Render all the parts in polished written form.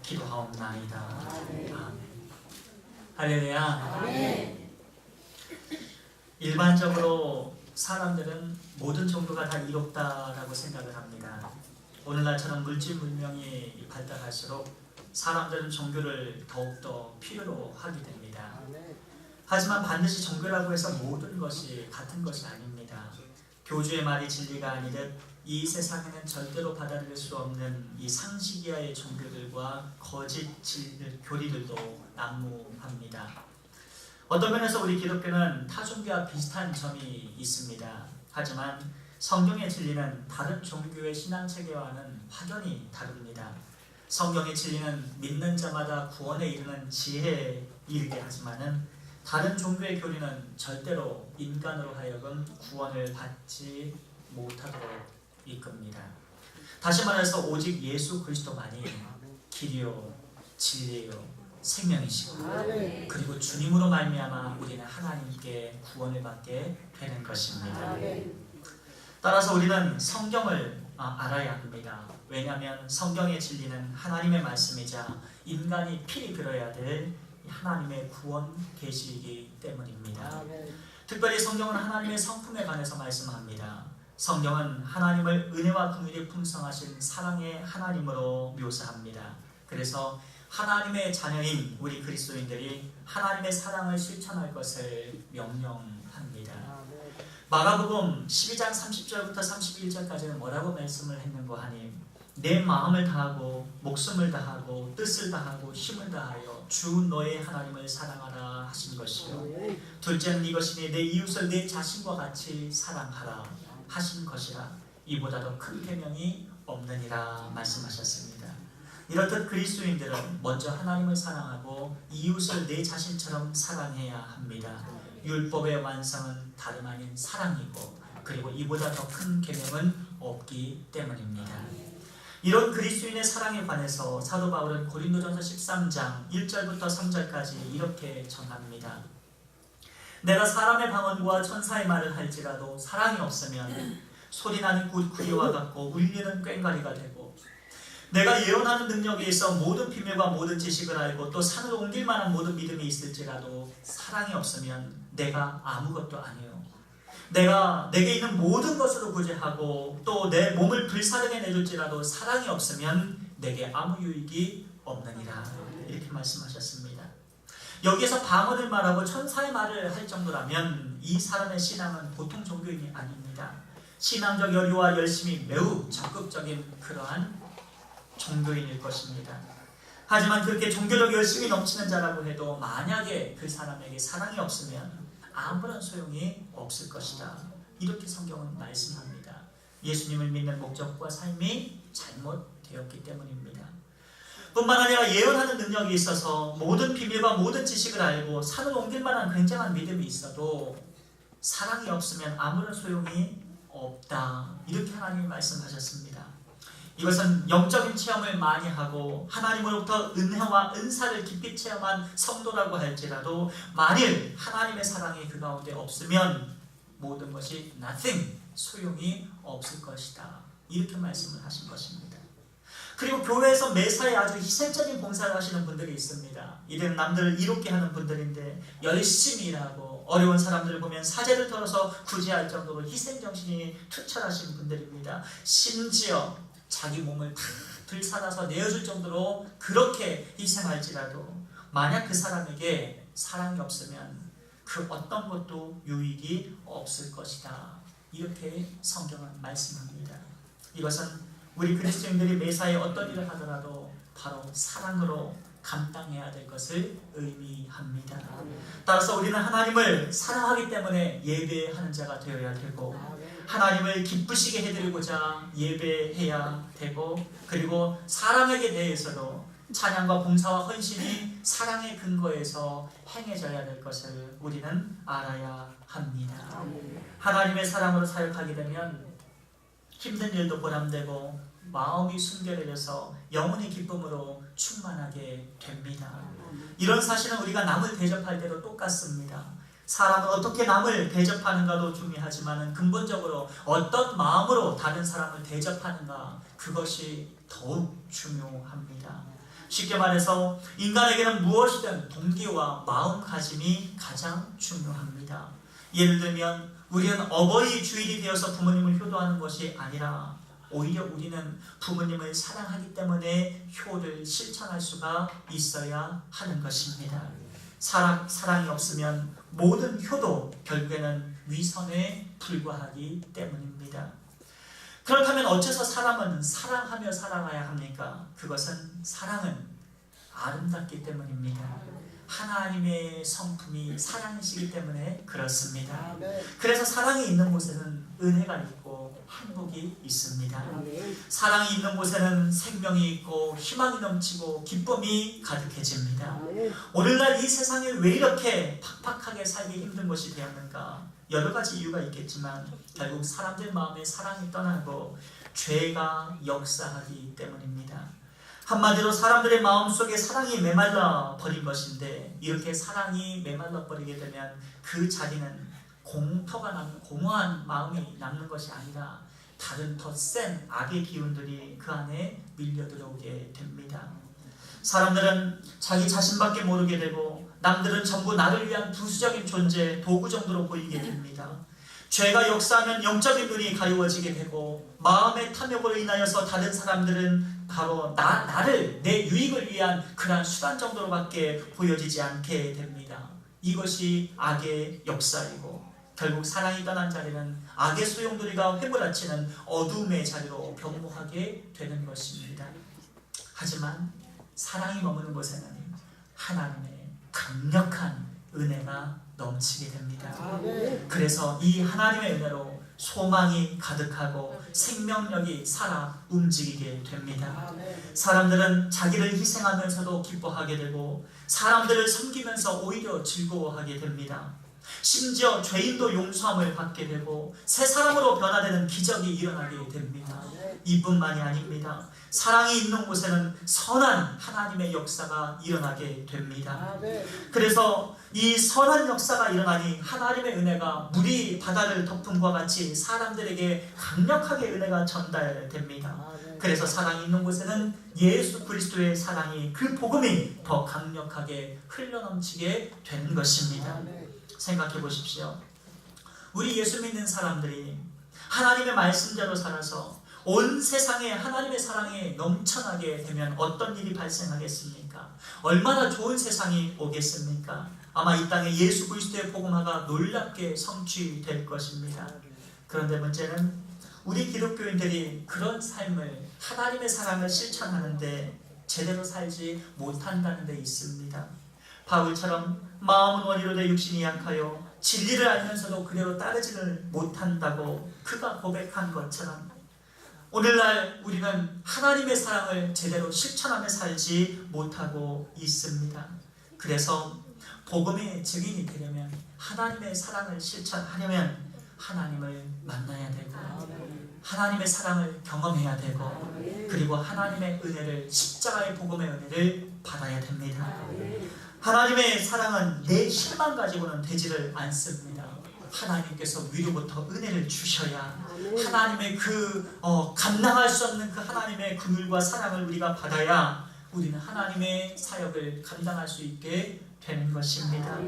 기도하옵나이다. 아멘. 할렐루야. 일반적으로 사람들은 모든 종교가 다 이롭다라고 생각을 합니다. 오늘날처럼 물질 문명이 발달할수록 사람들은 종교를 더욱더 필요로 하게 됩니다. 하지만 반드시 종교라고 해서 모든 것이 같은 것이 아닙니다. 교주의 말이 진리가 아니듯 이 세상에는 절대로 받아들일 수 없는 이 상식 이하의 종교들과 거짓 교리들도 난무합니다. 어떤 면에서 우리 기독교는 타 종교와 비슷한 점이 있습니다. 하지만 성경의 진리는 다른 종교의 신앙체계와는 확연히 다릅니다. 성경의 진리는 믿는 자마다 구원에 이르는 지혜에 이르게 하지만은 다른 종교의 교리는 절대로 인간으로 하여금 구원을 받지 못하도록 이끕니다. 다시 말해서 오직 예수 그리스도만이 길이요 진리요 생명이시고 그리고 주님으로 말미암아 우리는 하나님께 구원을 받게 되는 것입니다. 따라서 우리는 성경을 알아야 합니다. 왜냐하면 성경의 진리는 하나님의 말씀이자 인간이 필히 들어야 될 하나님의 구원 계시이기 때문입니다. 특별히 성경은 하나님의 성품에 관해서 말씀합니다. 성경은 하나님을 은혜와 긍휼이 풍성하신 사랑의 하나님으로 묘사합니다. 그래서 하나님의 자녀인 우리 그리스도인들이 하나님의 사랑을 실천할 것을 명령합니다. 마가복음 12장 30절부터 31절까지는 뭐라고 말씀을 했는고 하니 내 마음을 다하고 목숨을 다하고 뜻을 다하고 힘을 다하여 주 너의 하나님을 사랑하라 하신 것이요 둘째는 이것이니 내 이웃을 내 자신과 같이 사랑하라 하신 것이라 이보다 더 큰 계명이 없느니라 말씀하셨습니다. 이렇듯 그리스도인들은 먼저 하나님을 사랑하고 이웃을 내 자신처럼 사랑해야 합니다. 율법의 완성은 다름 아닌 사랑이고 그리고 이보다 더 큰 계명은 없기 때문입니다. 이런 그리스도인의 사랑에 관해서 사도 바울은 고린도전서 13장 1절부터 3절까지 이렇게 전합니다. 내가 사람의 방언과 천사의 말을 할지라도 사랑이 없으면 소리나는 구리와 같고 울리는 꽹과리가 되고 내가 예언하는 능력이 있어 모든 비밀과 모든 지식을 알고 또 산을 옮길 만한 모든 믿음이 있을지라도 사랑이 없으면 내가 아무것도 아니요 내게 있는 모든 것으로 구제하고 또 내 몸을 불사르게 내줄지라도 사랑이 없으면 내게 아무 유익이 없느니라 이렇게 말씀하셨습니다. 여기에서 방언을 말하고 천사의 말을 할 정도라면 이 사람의 신앙은 보통 종교인이 아닙니다. 신앙적 여유와 열심이 매우 적극적인 그러한 종교인일 것입니다. 하지만 그렇게 종교적 열심이 넘치는 자라고 해도 만약에 그 사람에게 사랑이 없으면 아무런 소용이 없을 것이다. 이렇게 성경은 말씀합니다. 예수님을 믿는 목적과 삶이 잘못되었기 때문입니다. 뿐만 아니라 예언하는 능력이 있어서 모든 비밀과 모든 지식을 알고 산을 옮길 만한 굉장한 믿음이 있어도 사랑이 없으면 아무런 소용이 없다. 이렇게 하나님이 말씀하셨습니다. 이것은 영적인 체험을 많이 하고 하나님으로부터 은혜와 은사를 깊이 체험한 성도라고 할지라도 만일 하나님의 사랑이 그 가운데 없으면 모든 것이 nothing, 소용이 없을 것이다. 이렇게 말씀을 하신 것입니다. 그리고 교회에서 매사에 아주 희생적인 봉사를 하시는 분들이 있습니다. 이들은 남들을 이롭게 하는 분들인데 열심히 일하고 어려운 사람들을 보면 사제를 털어서 구제할 정도로 희생정신이 투철하신 분들입니다. 심지어 자기 몸을 다 불살아서 내어줄 정도로 그렇게 희생할지라도 만약 그 사람에게 사랑이 없으면 그 어떤 것도 유익이 없을 것이다. 이렇게 성경은 말씀합니다. 이것은 우리 그리스도인들이 매사에 어떤 일을 하더라도 바로 사랑으로 감당해야 될 것을 의미합니다. 따라서 우리는 하나님을 사랑하기 때문에 예배하는 자가 되어야 되고 하나님을 기쁘시게 해드리고자 예배해야 되고 그리고 사람에게 대해서도 찬양과 봉사와 헌신이 사랑의 근거에서 행해져야 될 것을 우리는 알아야 합니다. 하나님의 사랑으로 사역하게 되면 힘든 일도 보람되고 마음이 순결해져서 영혼의 기쁨으로 충만하게 됩니다. 이런 사실은 우리가 남을 대접할 때도 똑같습니다. 사람은 어떻게 남을 대접하는가도 중요하지만 근본적으로 어떤 마음으로 다른 사람을 대접하는가 그것이 더욱 중요합니다. 쉽게 말해서 인간에게는 무엇이든 동기와 마음가짐이 가장 중요합니다. 예를 들면 우리는 어버이 주일이 되어서 부모님을 효도하는 것이 아니라 오히려 우리는 부모님을 사랑하기 때문에 효를 실천할 수가 있어야 하는 것입니다. 사랑이 없으면 모든 효도 결국에는 위선에 불과하기 때문입니다. 그렇다면 어째서 사람은 사랑하며 살아가야 합니까? 그것은 사랑은 아름답기 때문입니다. 하나님의 성품이 사랑이시기 때문에 그렇습니다. 그래서 사랑이 있는 곳에는 은혜가 있고 행복이 있습니다. 사랑이 있는 곳에는 생명이 있고 희망이 넘치고 기쁨이 가득해집니다. 오늘날 이 세상에 왜 이렇게 팍팍하게 살기 힘든 것이 되었는가? 여러 가지 이유가 있겠지만 결국 사람들 마음에 사랑이 떠나고 죄가 역사하기 때문입니다. 한마디로 사람들의 마음속에 사랑이 메말라 버린 것인데, 이렇게 사랑이 메말라 버리게 되면 그 자리는 공허한 마음이 남는 것이 아니라 다른 더 센 악의 기운들이 그 안에 밀려 들어오게 됩니다. 사람들은 자기 자신밖에 모르게 되고 남들은 전부 나를 위한 부수적인 존재, 도구 정도로 보이게 됩니다. 죄가 역사하면 영적인 눈이 가리워지게 되고 마음의 탐욕으로 인하여서 다른 사람들은 바로 나를 내 유익을 위한 그러한 수단 정도로밖에 보여지지 않게 됩니다. 이것이 악의 역사이고 결국 사랑이 떠난 자리는 악의 소용돌이가 휘몰아치는 어둠의 자리로 변모하게 되는 것입니다. 하지만 사랑이 머무는 곳에는 하나님의 강력한 은혜가 넘치게 됩니다. 그래서 이 하나님의 은혜로 소망이 가득하고 생명력이 살아 움직이게 됩니다. 사람들은 자기를 희생하면서도 기뻐하게 되고 사람들을 섬기면서 오히려 즐거워하게 됩니다. 심지어 죄인도 용서함을 받게 되고 새 사람으로 변화되는 기적이 일어나게 됩니다. 이뿐만이 아닙니다. 사랑이 있는 곳에는 선한 하나님의 역사가 일어나게 됩니다. 그래서 이 선한 역사가 일어나니 하나님의 은혜가 물이 바다를 덮음과 같이 사람들에게 강력하게 은혜가 전달됩니다. 그래서 사랑이 있는 곳에는 예수 그리스도의 사랑이, 그 복음이 더 강력하게 흘러넘치게 되는 것입니다. 생각해 보십시오. 우리 예수 믿는 사람들이 하나님의 말씀대로 살아서 온 세상에 하나님의 사랑이 넘쳐나게 되면 어떤 일이 발생하겠습니까? 얼마나 좋은 세상이 오겠습니까? 아마 이 땅에 예수 그리스도의 복음화가 놀랍게 성취될 것입니다. 그런데 문제는 우리 기독교인들이 그런 삶을, 하나님의 사랑을 실천하는데 제대로 살지 못한다는 데 있습니다. 바울처럼 마음은 원이로되 육신이 약하여 진리를 알면서도 그대로 따르지를 못한다고 그가 고백한 것처럼 오늘날 우리는 하나님의 사랑을 제대로 실천하며 살지 못하고 있습니다. 그래서 복음의 증인이 되려면, 하나님의 사랑을 실천하려면 하나님을 만나야 되고 하나님의 사랑을 경험해야 되고 그리고 하나님의 은혜를, 십자가의 복음의 은혜를 받아야 됩니다. 하나님의 사랑은 내 힘만 가지고는 되지를 않습니다. 하나님께서 위로부터 은혜를 주셔야 하나님의 감당할 수 없는 그 하나님의 긍휼과 사랑을 우리가 받아야 우리는 하나님의 사역을 감당할 수 있게 되는 것입니다.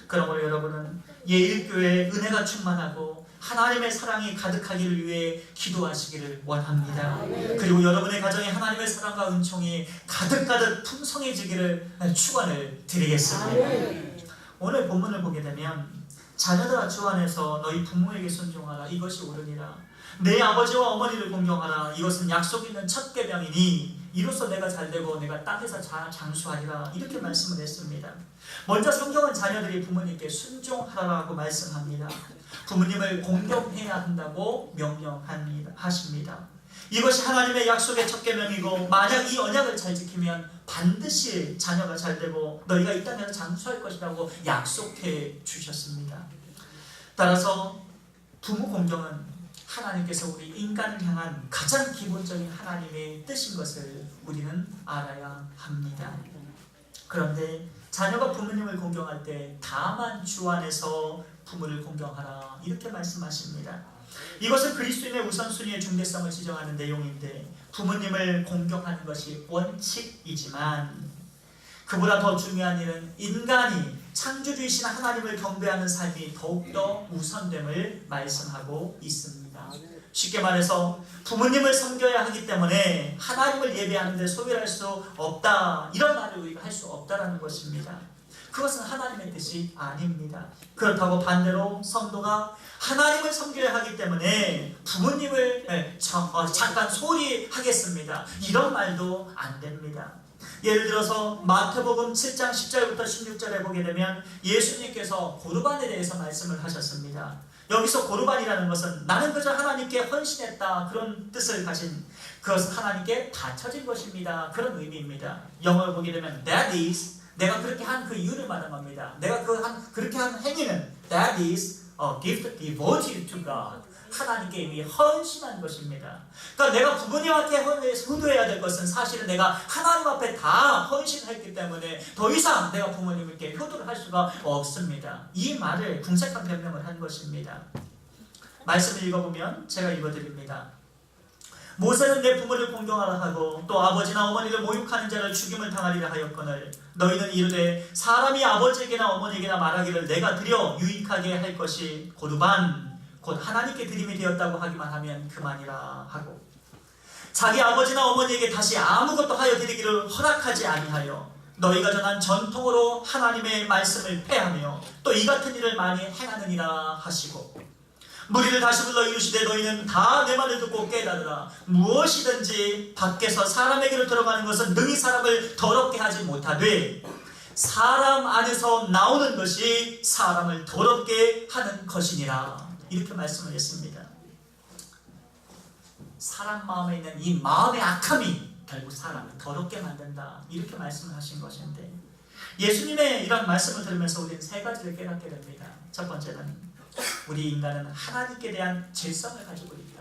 그러므로 여러분은 예일교회에 은혜가 충만하고 하나님의 사랑이 가득하기를 위해 기도하시기를 원합니다. 그리고 여러분의 가정에 하나님의 사랑과 은총이 가득가득 풍성해지기를 축원을 드리겠습니다. 오늘 본문을 보게 되면 자녀들아 주 안에서 너희 부모에게 순종하라, 이것이 옳으니라. 내 아버지와 어머니를 공경하라, 이것은 약속 있는 첫 계명이니 이로써 내가 잘되고 내가 땅에서 장수하리라, 이렇게 말씀을 했습니다. 먼저 성경은 자녀들이 부모님께 순종하라고 말씀합니다. 부모님을 공경해야 한다고 명령하십니다. 이것이 하나님의 약속의 첫 계명이고 만약 이 언약을 잘 지키면 반드시 자녀가 잘되고 너희가 이 땅에서 장수할 것이라고 약속해 주셨습니다. 따라서 부모 공경은 하나님께서 우리 인간을 향한 가장 기본적인 하나님의 뜻인 것을 우리는 알아야 합니다. 그런데 자녀가 부모님을 공경할 때 다만 주 안에서 부모를 공경하라, 이렇게 말씀하십니다. 이것은 그리스도인의 우선순위의 중대성을 지정하는 내용인데, 부모님을 공경하는 것이 원칙이지만 그보다 더 중요한 일은 인간이 창조주이신 하나님을 경배하는 삶이 더욱더 우선됨을 말씀하고 있습니다. 쉽게 말해서 부모님을 섬겨야 하기 때문에 하나님을 예배하는 데 소홀할 수 없다, 이런 말을 우리가 할 수 없다라는 것입니다. 그것은 하나님의 뜻이 아닙니다. 그렇다고 반대로 성도가 하나님을 섬겨야 하기 때문에 부모님을 잠깐 소홀히 하겠습니다, 이런 말도 안 됩니다. 예를 들어서 마태복음 7장 10절부터 16절에 보게 되면 예수님께서 고르반에 대해서 말씀을 하셨습니다. 여기서 고르반이라는 것은 나는 그저 하나님께 헌신했다, 그런 뜻을 가진, 그것은 하나님께 바쳐진 것입니다, 그런 의미입니다. 영어를 보게 되면 that is, 내가 그렇게 한 그 이유를 말하는 겁니다. 내가 그렇게 한 행위는 that is a gift devoted to God, 하나님께 이미 헌신한 것입니다. 그러니까 내가 부모님한테 효도해야 될 것은 사실은 내가 하나님 앞에 다 헌신했기 때문에 더 이상 내가 부모님께 효도를 할 수가 없습니다. 이 말을 궁색한 변명을 한 것입니다. 말씀을 읽어보면 제가 읽어드립니다. 모세는 내 부모를 공경하라 하고 또 아버지나 어머니를 모욕하는 자를 죽임을 당하리라 하였거늘 너희는 이르되 사람이 아버지에게나 어머니에게나 말하기를 내가 드려 유익하게 할 것이 고르반 곧 하나님께 드림이 되었다고 하기만 하면 그만이라 하고, 자기 아버지나 어머니에게 다시 아무것도 하여 드리기를 허락하지 아니하여 너희가 전한 전통으로 하나님의 말씀을 폐하며 또 이 같은 일을 많이 행하느니라 하시고, 무리를 다시 불러 이르시되 너희는 다 내 말을 듣고 깨달으라. 무엇이든지 밖에서 사람에게로 들어가는 것은 능히 사람을 더럽게 하지 못하되 사람 안에서 나오는 것이 사람을 더럽게 하는 것이니라, 이렇게 말씀을 했습니다. 사람 마음에 있는 이 마음의 악함이 결국 사람을 더럽게 만든다, 이렇게 말씀을 하신 것인데, 예수님의 이런 말씀을 들으면서 우리는 세 가지를 깨닫게 됩니다. 첫 번째는 우리 인간은 하나님께 대한 질성을 가지고 있다.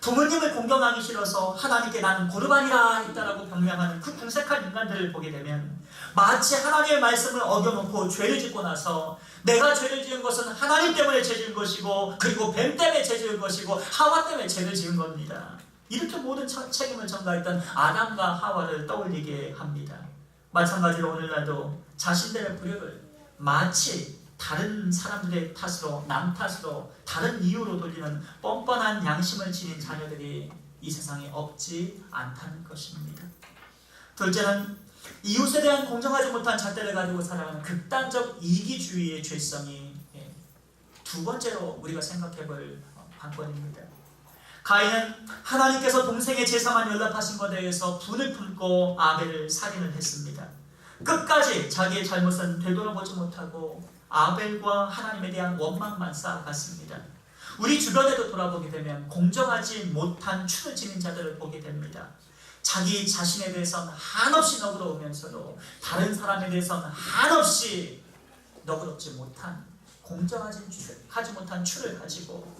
부모님을 공경하기 싫어서 하나님께 나는 고르반이라 했다라고 변명하는 그 궁색한 인간들을 보게 되면 마치 하나님의 말씀을 어겨놓고 죄를 짓고 나서 내가 죄를 지은 것은 하나님 때문에 죄 지은 것이고 그리고 뱀 때문에 죄 지은 것이고 하와 때문에 죄를 지은 겁니다. 이렇게 모든 책임을 전가했던 아담과 하와를 떠올리게 합니다. 마찬가지로 오늘날도 자신들의 불효를 마치 다른 사람들의 탓으로, 남 탓으로, 다른 이유로 돌리는 뻔뻔한 양심을 지닌 자녀들이 이 세상에 없지 않다는 것입니다. 둘째는 이웃에 대한 공정하지 못한 잣대를 가지고 살아가는 극단적 이기주의의 죄성이 두 번째로 우리가 생각해 볼 관건입니다. 가인은 하나님께서 동생의 제사만 연락하신 것에 대해서 분을 품고 아벨을 살인을 했습니다. 끝까지 자기의 잘못은 되돌아보지 못하고 아벨과 하나님에 대한 원망만 쌓아갔습니다. 우리 주변에도 돌아보게 되면 공정하지 못한 추를 지닌 자들을 보게 됩니다. 자기 자신에 대해서는 한없이 너그러우면서도 다른 사람에 대해서는 한없이 너그럽지 못한, 공정하지 못한 추를 가지고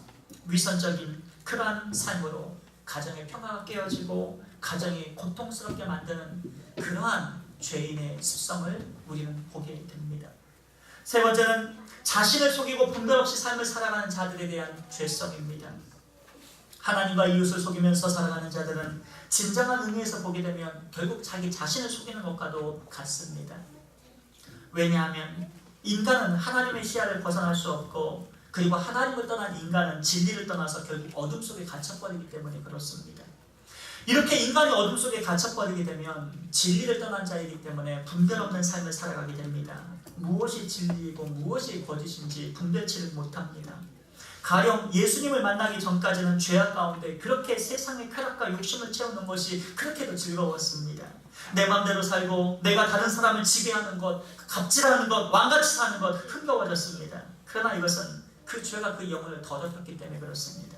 위선적인 그러한 삶으로 가정의 평화가 깨어지고 가정이 고통스럽게 만드는 그러한 죄인의 습성을 우리는 보게 됩니다. 세 번째는 자신을 속이고 분별 없이 삶을 살아가는 자들에 대한 죄성입니다. 하나님과 이웃을 속이면서 살아가는 자들은 진정한 의미에서 보게 되면 결국 자기 자신을 속이는 것과도 같습니다. 왜냐하면 인간은 하나님의 시야를 벗어날 수 없고 그리고 하나님을 떠난 인간은 진리를 떠나서 결국 어둠 속에 갇혀버리기 때문에 그렇습니다. 이렇게 인간이 어둠 속에 갇혀버리게 되면 진리를 떠난 자이기 때문에 분별 없는 삶을 살아가게 됩니다. 무엇이 진리이고 무엇이 거짓인지 분별치를 못합니다. 가령 예수님을 만나기 전까지는 죄악 가운데 그렇게 세상의 쾌락과 욕심을 채우는 것이 그렇게도 즐거웠습니다. 내 마음대로 살고 내가 다른 사람을 지배하는 것, 갑질하는 것, 왕같이 사는 것 흥겨워졌습니다. 그러나 이것은 그 죄가 그 영혼을 더럽혔기 때문에 그렇습니다.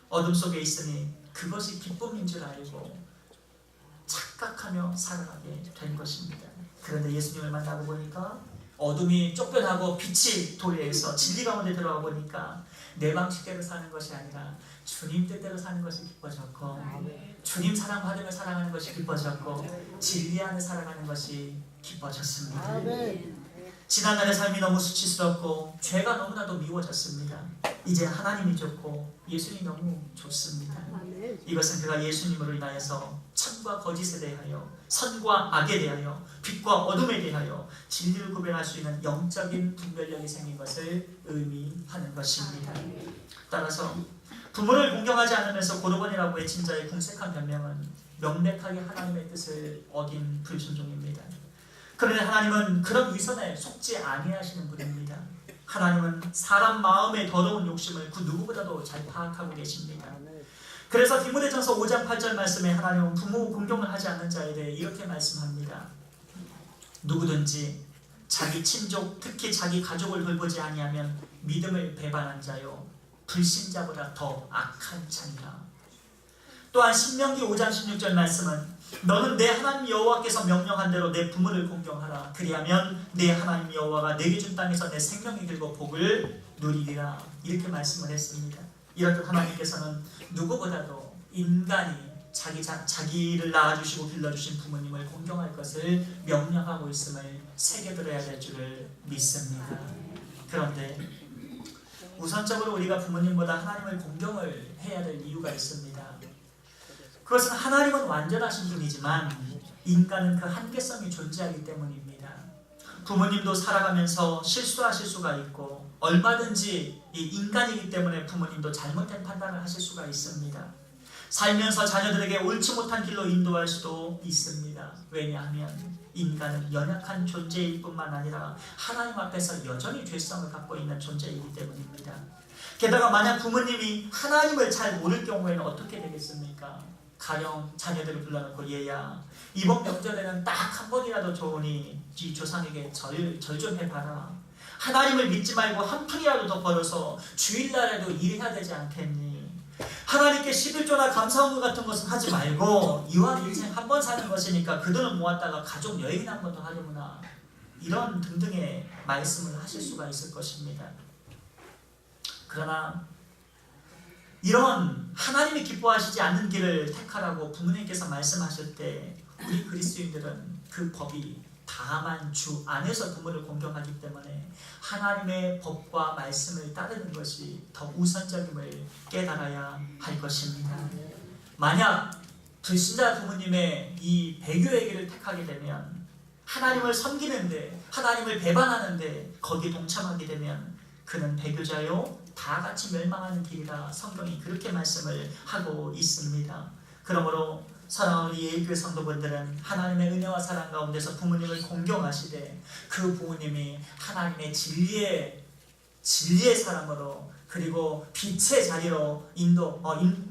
어둠 속에 있으니 그것이 기쁨인 줄 알고 착각하며 살아가게 된 것입니다. 그런데 예수님을 만나고 보니까 어둠이 쫓겨나고 빛이 도래해서 진리 가운데 들어가 보니까 내 방식대로 사는 것이 아니라 주님 뜻대로 사는 것이 기뻐졌고 주님 사랑받으며 살아가는 것이 기뻐졌고 진리 안에 살아가는 것이 기뻐졌습니다. 지난날의 삶이 너무 수치스럽고 죄가 너무나도 미워졌습니다. 이제 하나님이 좋고 예수님이 너무 좋습니다. 이것은 그가 예수님으로 인하여서 참과 거짓에 대하여, 선과 악에 대하여, 빛과 어둠에 대하여 진리를 구별할 수 있는 영적인 분별력이 생긴 것을 의미하는 것입니다. 따라서 부모를 공경하지 않으면서 고르곤이라고 외친 자의 궁색한 변명은 명백하게 하나님의 뜻을 어긴 불순종입니다. 그런데 하나님은 그런 위선에 속지 아니하시는 분입니다. 하나님은 사람 마음의 더러운 욕심을 그 누구보다도 잘 파악하고 계십니다. 그래서 디모데전서 5장 8절 말씀에 하나님은 부모 공경을 하지 않는 자에 대해 이렇게 말씀합니다. 누구든지 자기 친족, 특히 자기 가족을 돌보지 아니하면 믿음을 배반한 자요 불신자보다 더 악한 자니라. 또한 신명기 5장 16절 말씀은 너는 내 하나님 여호와께서 명령한 대로 내 부모를 공경하라. 그리하면 내 하나님 여호와가 내게 준 땅에서 내 생명이 길고 복을 누리리라. 이렇게 말씀을 했습니다. 이렇듯 하나님께서는 누구보다도 인간이 자기를 낳아주시고 길러주신 부모님을 공경할 것을 명령하고 있음을 새겨들어야 될 줄을 믿습니다. 그런데 우선적으로 우리가 부모님보다 하나님을 공경을 해야 될 이유가 있습니다. 그것은 하나님은 완전하신 분이지만 인간은 그 한계성이 존재하기 때문입니다. 부모님도 살아가면서 실수하실 수가 있고 얼마든지 인간이기 때문에 부모님도 잘못된 판단을 하실 수가 있습니다. 살면서 자녀들에게 옳지 못한 길로 인도할 수도 있습니다. 왜냐하면 인간은 연약한 존재일 뿐만 아니라 하나님 앞에서 여전히 죄성을 갖고 있는 존재이기 때문입니다. 게다가 만약 부모님이 하나님을 잘 모를 경우에는 어떻게 되겠습니까? 가령 자녀들을 불러놓고 얘야 이번 명절에는 딱 한 번이라도 좋으니 네 조상에게 절 좀 해봐라. 하나님을 믿지 말고 한 푼이라도 더 벌어서 주일날에도 일해야 되지 않겠니? 하나님께 11조나 감사헌금 같은 것은 하지 말고 이왕 인생 한 번 사는 것이니까 그 돈을 모았다가 가족 여행이나 한 번 더 하려구나. 이런 등등의 말씀을 하실 수가 있을 것입니다. 그러나 이런 하나님이 기뻐하시지 않는 길을 택하라고 부모님께서 말씀하실 때 우리 그리스도인들은 그 법이 다만 주 안에서 부모를 공경하기 때문에 하나님의 법과 말씀을 따르는 것이 더 우선적임을 깨달아야 할 것입니다. 만약 불신자 부모님의 이 배교의 길을 택하게 되면 하나님을 섬기는데 하나님을 배반하는데 거기에 동참하게 되면 그는 배교자요 다 같이 멸망하는 길이라 성경이 그렇게 말씀을 하고 있습니다. 그러므로 사랑하는 예일교회 성도분들은 하나님의 은혜와 사랑 가운데서 부모님을 공경하시되 그 부모님이 하나님의 진리의 사람으로 그리고 빛의 자리로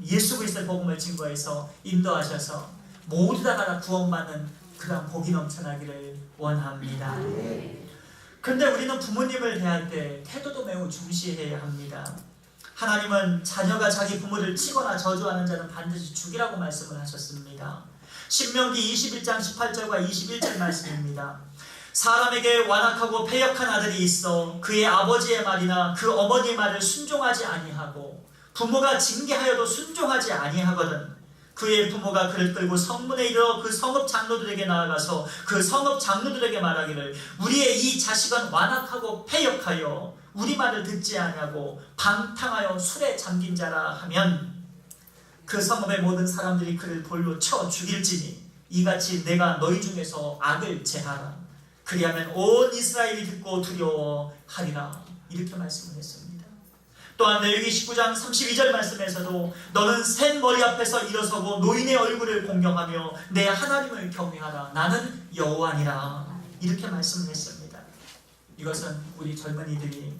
예수 그리스도의 복음을 증거해서 인도하셔서 모두 다 구원받는 그런 복이 넘쳐나기를 원합니다. 그런데 우리는 부모님을 대할 때 태도도 매우 중시해야 합니다. 하나님은 자녀가 자기 부모를 치거나 저주하는 자는 반드시 죽이라고 말씀을 하셨습니다. 신명기 21장 18절과 21절 말씀입니다. 사람에게 완악하고 패역한 아들이 있어 그의 아버지의 말이나 그 어머니의 말을 순종하지 아니하고 부모가 징계하여도 순종하지 아니하거든 그의 부모가 그를 끌고 성문에 이르러 그 성읍 장로들에게 나아가서 그 성읍 장로들에게 말하기를 우리의 이 자식은 완악하고 패역하여 우리 말을 듣지 아니하고 방탕하여 술에 잠긴 자라 하면 그 성읍의 모든 사람들이 그를 돌로 쳐 죽일지니 이같이 내가 너희 중에서 악을 제하라. 그리하면 온 이스라엘이 듣고 두려워하리라. 이렇게 말씀을 했습니다. 또한 레위기 19장 32절 말씀에서도 너는 셋 머리 앞에서 일어서고 노인의 얼굴을 공경하며 내 하나님을 경외하라. 나는 여호와니라. 이렇게 말씀을 했습니다. 이것은 우리 젊은이들이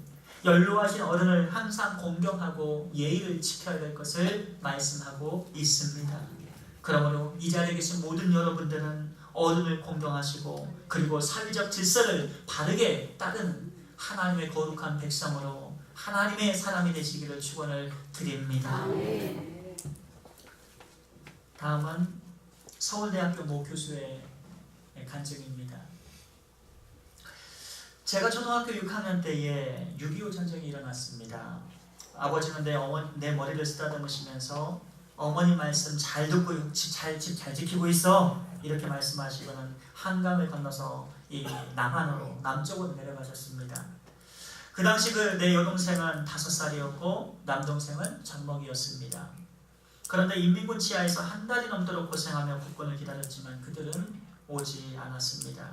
연로하신 어른을 항상 공경하고 예의를 지켜야 될 것을 말씀하고 있습니다. 그러므로 이 자리에 계신 모든 여러분들은 어른을 공경하시고 그리고 사회적 질서를 바르게 따르는 하나님의 거룩한 백성으로 하나님의 사람이 되시기를 축원을 드립니다. 다음은 서울대학교 모 교수의 간증입니다. 제가 초등학교 6학년 때에 6.25 전쟁이 일어났습니다. 아버지는 내 머리를 쓰다듬으시면서 어머니 말씀 잘 듣고 집 잘 지키고 있어 이렇게 말씀하시고는 한강을 건너서 이 남쪽으로 내려가셨습니다. 그 당시 그 내 여동생은 5살이었고 남동생은 젖먹이였습니다. 그런데 인민군 치하에서 한 달이 넘도록 고생하며 국군을 기다렸지만 그들은 오지 않았습니다.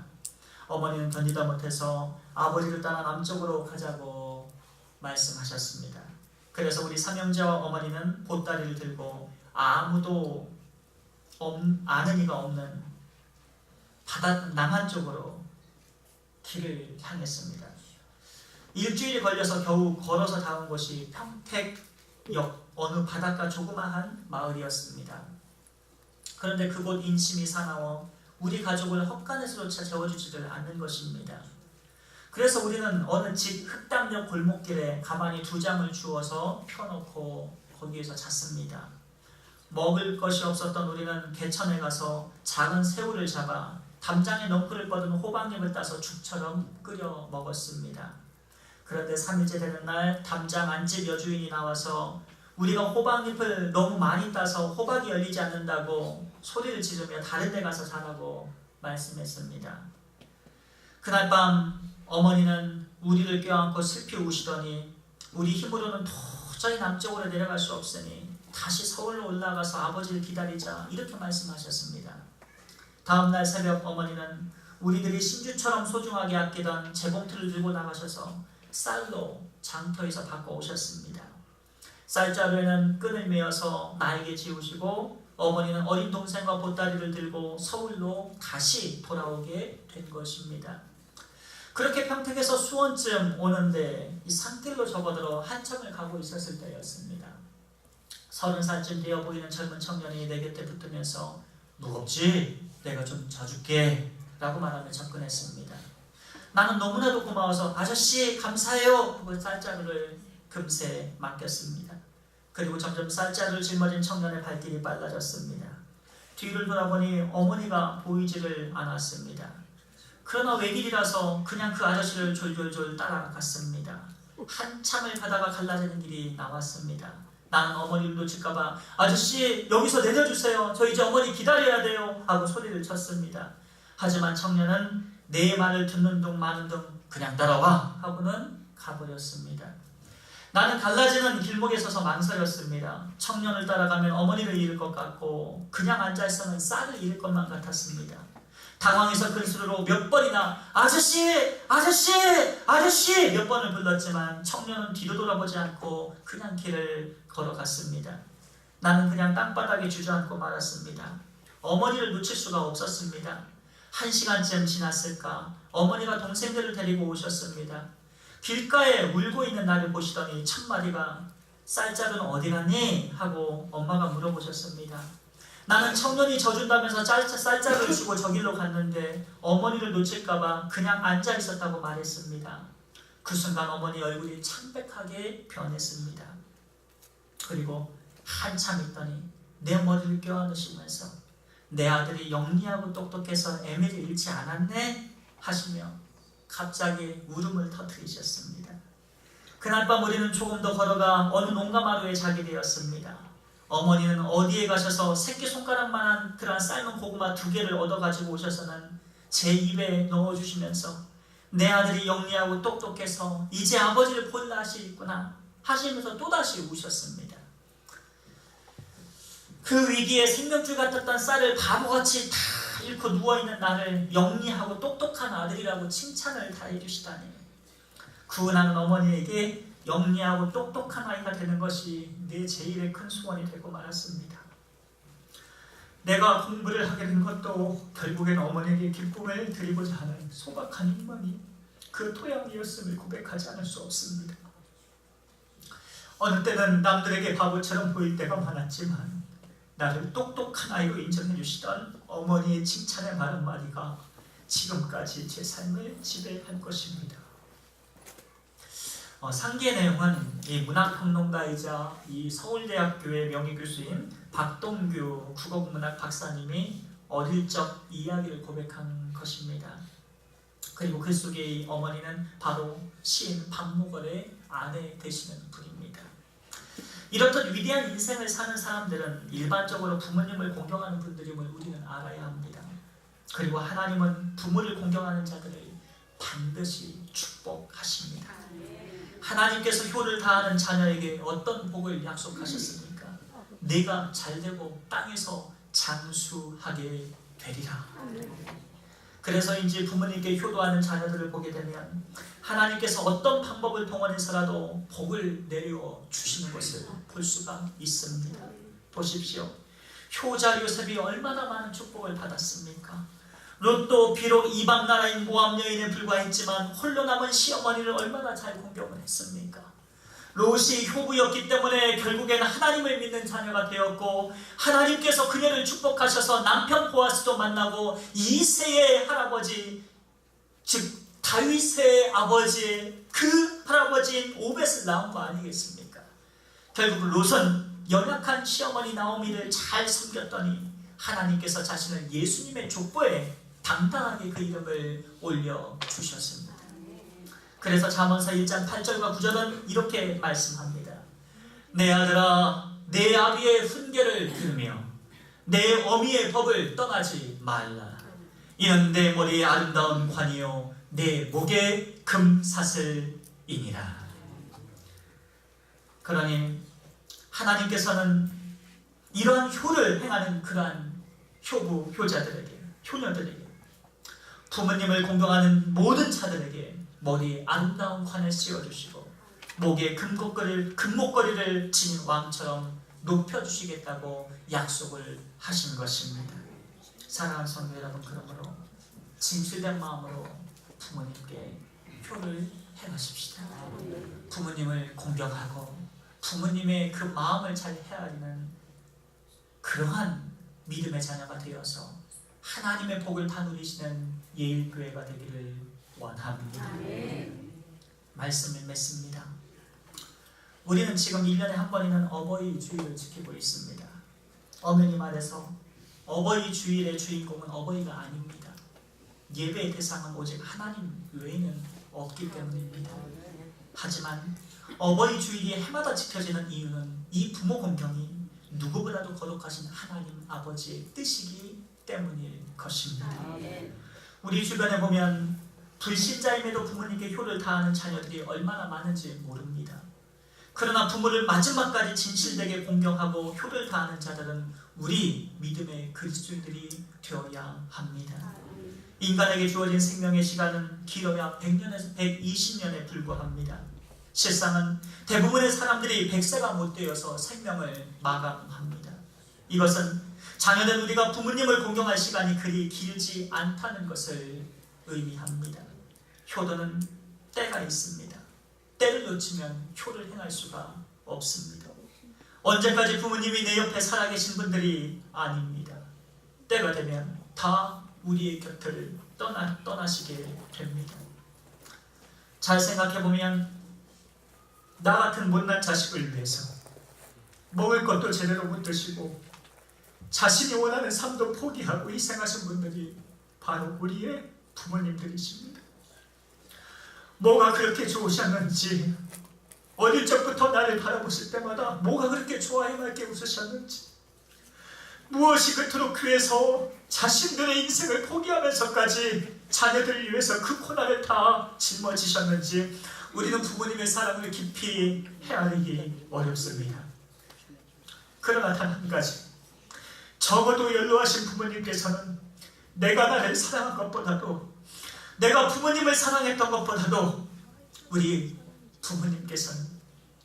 어머니는 견디다 못해서 아버지를 따라 남쪽으로 가자고 말씀하셨습니다. 그래서 우리 삼형제와 어머니는 보따리를 들고 아무도 아는 이가 없는 바다 남한 쪽으로 길을 향했습니다. 일주일이 걸려서 겨우 걸어서 닿은 곳이 평택역 어느 바닷가 조그마한 마을이었습니다. 그런데 그곳 인심이 사나워 우리 가족을 헛간에서조차 재워주지를 않는 것입니다. 그래서 우리는 어느 집 흑담역 골목길에 가만히 2장을 주워서 펴놓고 거기에서 잤습니다. 먹을 것이 없었던 우리는 개천에 가서 작은 새우를 잡아 담장에 넝쿨을 뻗은 호박잎을 따서 죽처럼 끓여 먹었습니다. 그런데 3일째 되는 날 담장 안집 여주인이 나와서 우리가 호박잎을 너무 많이 따서 호박이 열리지 않는다고 소리를 지르며 다른 데 가서 자라고 말씀했습니다. 그날 밤 어머니는 우리를 껴안고 슬피 우시더니 우리 힘으로는 도저히 남쪽으로 내려갈 수 없으니 다시 서울로 올라가서 아버지를 기다리자 이렇게 말씀하셨습니다. 다음날 새벽 어머니는 우리들이 신주처럼 소중하게 아끼던 재봉틀을 들고 나가셔서 쌀로 장터에서 바꿔오셨습니다. 쌀자루에는 끈을 메어서 나에게 지우시고 어머니는 어린 동생과 보따리를 들고 서울로 다시 돌아오게 된 것입니다. 그렇게 평택에서 수원쯤 오는데 이 산길로 접어들어 한참을 가고 있었을 때였습니다. 30살쯤 되어 보이는 젊은 청년이 내 곁에 붙으면서 무겁지? 내가 좀 져줄게 라고 말하며 접근했습니다. 나는 너무나도 고마워서 아저씨 감사해요 하고 쌀자루를 금세 맡겼습니다. 그리고 점점 쌀자루를 짊어진 청년의 발길이 빨라졌습니다. 뒤를 돌아보니 어머니가 보이지를 않았습니다. 그러나 외길이라서 그냥 그 아저씨를 졸졸졸 따라갔습니다. 한참을 가다가 갈라지는 길이 나왔습니다. 나는 어머니를 놓칠까봐 아저씨 여기서 내려주세요. 저 이제 어머니 기다려야 돼요 하고 소리를 쳤습니다. 하지만 청년은 내 말을 듣는 둥 마는 둥 그냥 따라와 하고는 가버렸습니다. 나는 갈라지는 길목에 서서 망설였습니다. 청년을 따라가면 어머니를 잃을 것 같고 그냥 앉아있으면 쌀을 잃을 것만 같았습니다. 당황해서 근수로 몇 번이나 아저씨! 아저씨! 아저씨! 몇 번을 불렀지만 청년은 뒤도 돌아보지 않고 그냥 길을 걸어갔습니다. 나는 그냥 땅바닥에 주저앉고 말았습니다. 어머니를 놓칠 수가 없었습니다. 1시간쯤 지났을까 어머니가 동생들을 데리고 오셨습니다. 길가에 울고 있는 나를 보시더니 첫마디가 쌀자루는 어디 갔니? 하고 엄마가 물어보셨습니다. 나는 청년이 져준다면서 쌀자루를 주고 저 길로 갔는데 어머니를 놓칠까봐 그냥 앉아있었다고 말했습니다. 그 순간 어머니 얼굴이 창백하게 변했습니다. 그리고 한참 있더니 내 머리를 껴안으시면서 내 아들이 영리하고 똑똑해서 애미를 잃지 않았네? 하시며 갑자기 울음을 터뜨리셨습니다. 그날 밤 우리는 조금 더 걸어가 어느 농가마루에 자게 되었습니다. 어머니는 어디에 가셔서 새끼손가락만한 그런 삶은 고구마 2개를 얻어가지고 오셔서는 제 입에 넣어주시면서 내 아들이 영리하고 똑똑해서 이제 아버지를 볼 낯이 있구나 하시면서 또다시 우셨습니다. 그 위기에 생명줄 같았던 쌀을 바보같이 다 잃고 누워있는 나를 영리하고 똑똑한 아들이라고 칭찬을 다 해주시다니 구원하는 어머니에게 영리하고 똑똑한 아이가 되는 것이 내 제일의 큰 소원이 되고 말았습니다. 내가 공부를 하게 된 것도 결국엔 어머니에게 기쁨을 드리고자 하는 소박한 희망이 그 토양이었음을 고백하지 않을 수 없습니다. 어느 때는 남들에게 바보처럼 보일 때가 많았지만 나를 똑똑한 아이로 인정해 주시던 어머니의 칭찬의 말 한마디가 지금까지 제 삶을 지배한 것입니다. 상기의 내용은 이 문학평론가이자 이 서울대학교의 명예교수인 박동규 국어문학 박사님이 어릴 적 이야기를 고백한 것입니다. 그리고 그 속에 이 어머니는 바로 시인 박목월의 아내 되시는 분입니다. 이렇듯 위대한 인생을 사는 사람들은 일반적으로 부모님을 공경하는 분들임을 우리는 알아야 합니다. 그리고 하나님은 부모를 공경하는 자들을 반드시 축복하십니다. 하나님께서 효를 다하는 자녀에게 어떤 복을 약속하셨습니까? 내가 잘되고 땅에서 장수하게 되리라. 그래서인지 부모님께 효도하는 자녀들을 보게 되면 하나님께서 어떤 방법을 동원해서라도 복을 내려 주시는 것을 볼 수가 있습니다. 보십시오. 효자 요셉이 얼마나 많은 축복을 받았습니까? 롯도 비록 이방 나라인 모압 여인에 불과했지만 홀로 남은 시어머니를 얼마나 잘 공경을 했습니까? 롯이 효부였기 때문에 결국엔 하나님을 믿는 자녀가 되었고, 하나님께서 그녀를 축복하셔서 남편 보아스도 만나고 이새의 할아버지, 즉 다윗의 아버지, 그 할아버지인 오벳을 낳은 거 아니겠습니까? 결국 롯은 연약한 시어머니 나오미를 잘 섬겼더니 하나님께서 자신을 예수님의 족보에 당당하게 그 이름을 올려주셨습니다. 그래서 잠언서 1장 8절과 9절은 이렇게 말씀합니다. 내 아들아, 내 아비의 훈계를 들으며 내 어미의 법을 떠나지 말라. 이는 내 머리에 아름다운 관이요 내 목에 금사슬이니라. 그러니 하나님께서는 이러한 효를 행하는 그러한 효부, 효자들에게, 효녀들에게, 부모님을 공경하는 모든 자들에게 머리에 아름다운 관을 씌워주시고 목에 금목걸이를 지닌 왕처럼 높여주시겠다고 약속을 하신 것입니다. 사랑하는 성도 여러분, 그러므로 진실된 마음으로 부모님께 효를 행하십시다. 부모님을 공경하고 부모님의 그 마음을 잘 헤아리는 그러한 믿음의 자녀가 되어서 하나님의 복을 다 누리시는 예일교회가 되기를 원합니다. 말씀을 맺습니다. 우리는 지금 1년에 한 번이면 어버이 주일을 지키고 있습니다. 엄연히 말해서 어버이 주일의 주인공은 어버이가 아닙니다. 예배의 대상은 오직 하나님 외에는 없기 때문입니다. 하지만 어버이 주일이 해마다 지켜지는 이유는 이 부모 공경이 누구보다도 거룩하신 하나님 아버지의 뜻이기 때문일 것입니다. 우리 주변에 보면 불신자임에도 부모님께 효를 다하는 자녀들이 얼마나 많은지 모릅니다. 그러나 부모를 마지막까지 진실되게 공경하고 효를 다하는 자들은 우리 믿음의 그리스도인들이 되어야 합니다. 인간에게 주어진 생명의 시간은 길어야 100년에서 120년에 불과합니다. 실상은 대부분의 사람들이 100세가 못 되어서 생명을 마감합니다. 이것은 자녀된 우리가 부모님을 공경할 시간이 그리 길지 않다는 것을 의미합니다. 효도는 때가 있습니다. 때를 놓치면 효를 행할 수가 없습니다. 언제까지 부모님이 내 옆에 살아계신 분들이 아닙니다. 때가 되면 다 우리의 곁을 떠나시게 됩니다. 잘 생각해보면 나 같은 못난 자식을 위해서 먹을 것도 제대로 못 드시고 자신이 원하는 삶도 포기하고 희생하신 분들이 바로 우리의 부모님들이십니다. 뭐가 그렇게 좋으셨는지, 어릴 적부터 나를 바라보실 때마다 뭐가 그렇게 좋아 해맑게 웃으셨는지, 무엇이 그토록 귀해서 자신들의 인생을 포기하면서까지 자녀들을 위해서 그 고난을 다 짊어지셨는지 우리는 부모님의 사랑을 깊이 헤아리기 어렵습니다. 그러나 단 한 가지, 적어도 연로하신 부모님께서는 내가 나를 사랑한 것보다도, 내가 부모님을 사랑했던 것보다도 우리 부모님께서는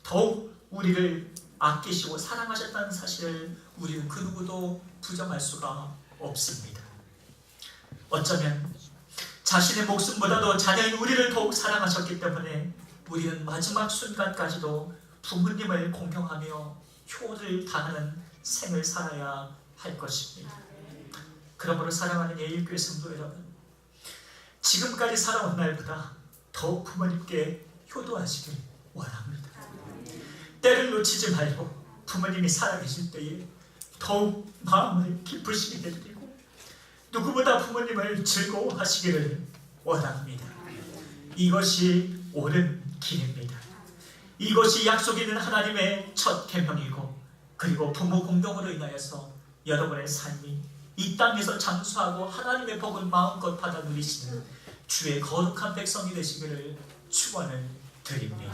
더욱 우리를 아끼시고 사랑하셨다는 사실을 우리는 그 누구도 부정할 수가 없습니다. 어쩌면 자신의 목숨보다도 자녀인 우리를 더욱 사랑하셨기 때문에 우리는 마지막 순간까지도 부모님을 공경하며 효를 다하는 생을 살아야 할 것입니다. 그러므로 사랑하는 예일교회 성도 여러분, 지금까지 살아온 날보다 더욱 부모님께 효도하시길 원합니다. 때를 놓치지 말고 부모님이 살아계실 때에 더욱 마음을 기쁘시게 해드리고 누구보다 부모님을 즐거워하시기를 원합니다. 이것이 옳은 길입니다. 이것이 약속 있는 하나님의 첫 계명이고, 그리고 부모 공경으로 인하여서 여러분의 삶이 이 땅에서 장수하고 하나님의 복을 마음껏 받아 누리시는 주의 거룩한 백성이 되시기를 축원을 드립니다.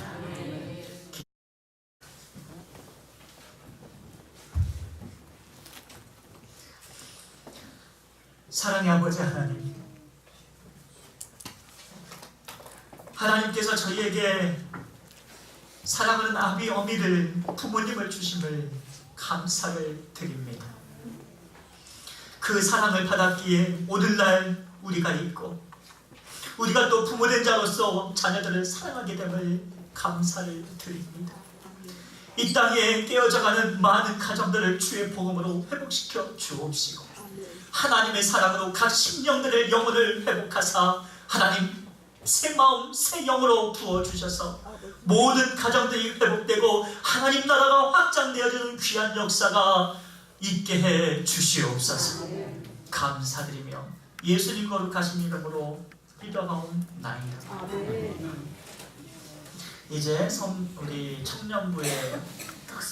사랑의 아버지 하나님, 하나님께서 저희에게 사랑하는 아비 어미를, 부모님을 주심을 감사를 드립니다. 그 사랑을 받았기에 오늘날 우리가 있고, 우리가 또 부모된 자로서 자녀들을 사랑하게 됨을 감사를 드립니다. 이 땅에 깨어져가는 많은 가정들을 주의 복음으로 회복시켜 주옵시고, 하나님의 사랑으로 각 심령들의 영혼을 회복하사 하나님 새 마음 새 영으로 부어주셔서 모든 가정들이 회복되고 하나님 나라가 확장되어지는 귀한 역사가 있게 해 주시옵소서. 감사드리며 예수님 거룩하신 이름으로 기도하옵나이다. 이제 우리 청년부의 특성